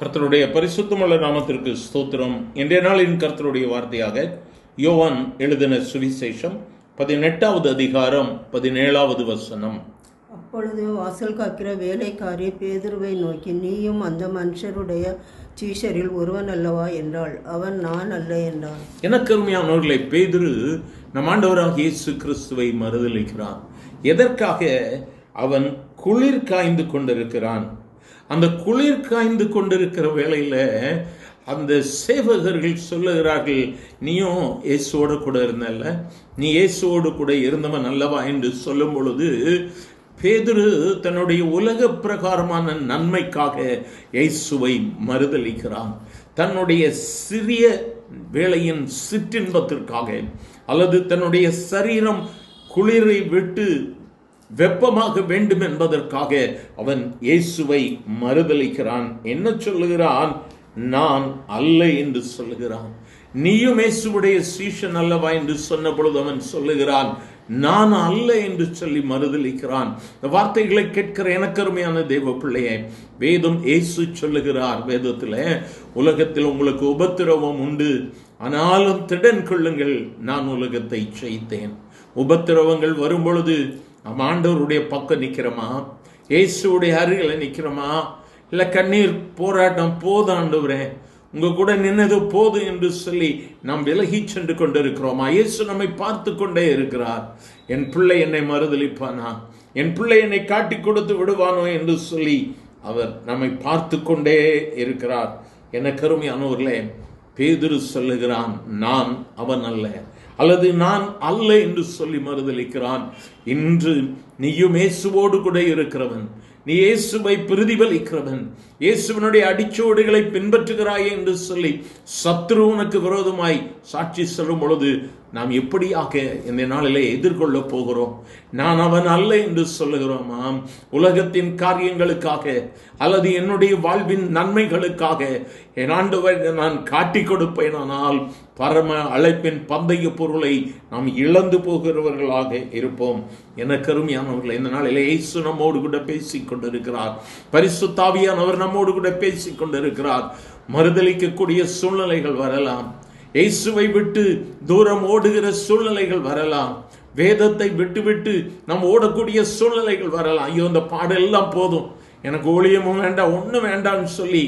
கர்த்தருடைய பரிசுத்தமுள்ள நாமத்திற்கு ஸ்தோத்திரம். இன்றைய நாளின் கர்த்தருடைய வார்த்தையாக யோவான் எழுதின சுவிசேஷம் 18வது அதிகாரம் 17வது வசனம். அப்பொழுது வாசல் காக்கிற வேலைக்காரி பேதுருவை நோக்கி, நீயும் அந்த மனுஷருடைய சீஷரில் ஒருவன் அல்லவா என்றாள். அவன், நான் அல்ல என்றான். எனக்கு அருமையானவர்களே, பேதுரு நம் ஆண்டவராக இயேசு கிறிஸ்துவை மறுதலிக்கிறான். எதற்காக? அவன் குளிர் காய்ந்து கொண்டிருக்கிறான். அந்த குளிர் காய்ந்து கொண்டிருக்கிற வேளையில அந்த சேவகர்கள் சொல்லுகிறார்கள், நீயும் இயேசுவோடு கூட இருந்தல்ல, நீ இயேசுவோடு கூட இருந்தவன் அல்லவா என்று சொல்லும் பொழுது பேதுரு தன்னுடைய உலக பிரகாரமான நன்மைக்காக இயேசுவை மறுதலிக்கிறான். தன்னுடைய சிறிய வேளையின் சிற்றின்பத்திற்காக அல்லது தன்னுடைய சரீரம் குளிரை விட்டு வெப்பமாக வேண்டும் என்பதற்காக அவன் இயேசுவை மறுதலிக்கிறான். என்ன சொல்லுகிறான்? நான் அல்ல என்று சொல்லுகிறான். நீயும் இயேசுவுடைய சீஷன் அல்லவா என்று சொன்ன பொழுது அவன் சொல்லுகிறான், நான் அல்ல என்று சொல்லி மறுதலிக்கிறான். இந்த வார்த்தைகளை கேட்கிற எனக்கருமையான தேவ பிள்ளையே, வேதம் இயேசு சொல்லுகிறார் வேதத்தில், உலகத்தில் உங்களுக்கு உபத்திரவம் உண்டு, ஆனாலும் திடன் கொள்ளுங்கள், நான் உலகத்தை ஜெயித்தேன். உபத்திரவங்கள் வரும் பொழுது நம்ம ஆண்டவருடைய பக்கம் நிற்கிறோமா? இயேசுடைய அருகில் நிற்கிறோமா? இல்லை கண்ணீர் போராட்டம், போதும் ஆண்டவரே, உங்க கூட நின்னது போது என்று சொல்லி நாம் விலகி சென்று கொண்டிருக்கிறோமா? இயேசு நம்மை பார்த்து கொண்டே இருக்கிறார். என் பிள்ளை என்னை மறுதலிப்பானா, என் பிள்ளை என்னை காட்டி கொடுத்து விடுவானோ என்று சொல்லி அவர் நம்மை பார்த்து கொண்டே இருக்கிறார். என கருமையானவர்களே, பேதுரு சொல்லுகிறான், நான் அவன் அல்ல, அல்லது நான் அல்ல என்று சொல்லி மறுதலிக்கிறான். இன்று நீயும் இயேசுவோடு கூட இருக்கிறவன், நீ இயேசுவை பிரதிபலிக்கிறவன், இயேசுவனுடைய அடிச்சோடுகளை பின்பற்றுகிறாய் என்று சொல்லி சத்ரு உனக்கு விரோதமாய் சாட்சி சொல்லும் பொழுது நாம் எப்படியாக இந்த நாளிலே எதிர்கொள்ள போகிறோம்? நான் அவன் அல்ல என்று சொல்லுகிறோமாம். உலகத்தின் காரியங்களுக்காக அல்லது என்னுடைய வாழ்வின் நன்மைகளுக்காக என் ஆண்டவர் நான் காட்டி கொடுப்பேனானால் பரம அழைப்பின் பந்தய பொருளை நாம் இழந்து போகிறவர்களாக இருப்போம். என கருமையானவர்கள், இந்த நாளிலே இயேசு நம்மோடு கூட பேசிக் கொண்டிருக்கிறார். பரிசுத்த ஆவியானவர் நம்மோடு கூட பேசிக் கொண்டிருக்கிறார். மறுதலிக்கக்கூடிய சூழ்நிலைகள் வரலாம், இயேசுவை விட்டு தூரம் ஓடுகிற சூழ்நிலைகள் வரலாம், வேதத்தை விட்டு விட்டு நாம் ஓடக்கூடிய சூழ்நிலைகள் வரலாம். ஐயோ, இந்த பாடெல்லாம் போதும், எனக்கு ஊழியமும் வேண்டாம், ஒன்றும் வேண்டாம்னு சொல்லி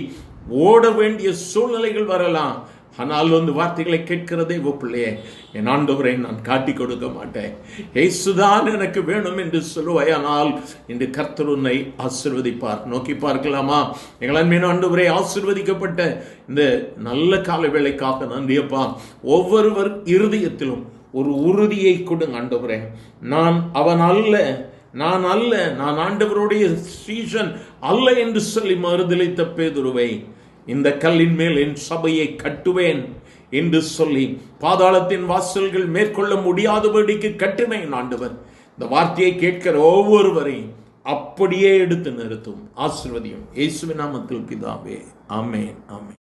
ஓட வேண்டிய சூழ்நிலைகள் வரலாம். ஆனால் வார்த்தைகளை கேட்கிறதே பிள்ளையே, என் ஆண்டவரை நான் காட்டி கொடுக்க மாட்டேன், இயேசுதான் எனக்கு வேணும் என்று சொல்லுவாயானால் இன்று கர்த்தர் உன்னை ஆசீர்வதிப்பார். நோக்கி பார்க்கலாமா? எங்கள் அன்பின் ஆண்டவரே, ஆசீர்வதிக்கப்பட்ட இந்த நல்ல கால வேளைக்காக நன்றியப்பா. ஒவ்வொருவர் இருதயத்திலும் ஒரு உறுதியை கொடுங்க ஆண்டவரே. நான் அவன் அல்ல, நான் அல்ல, நான் ஆண்டவருடைய சீஷன் அல்ல என்று சொல்லி மறுதலித்த பேதுருவை, இந்த கல்லின் மேல் என் சபையை கட்டுவேன் என்று சொல்லி பாதாளத்தின் வாசல்கள் மேற்கொள்ள முடியாதபடிக்கு கட்டுவேன் ஆண்டவர். இந்த வார்த்தையை கேட்கிற ஒவ்வொருவரையும் அப்படியே எடுத்து நிறுத்தும். ஆசீர்வதியும். இயேசுவின் நாமத்தில் பிதாவே, ஆமென், ஆமென்.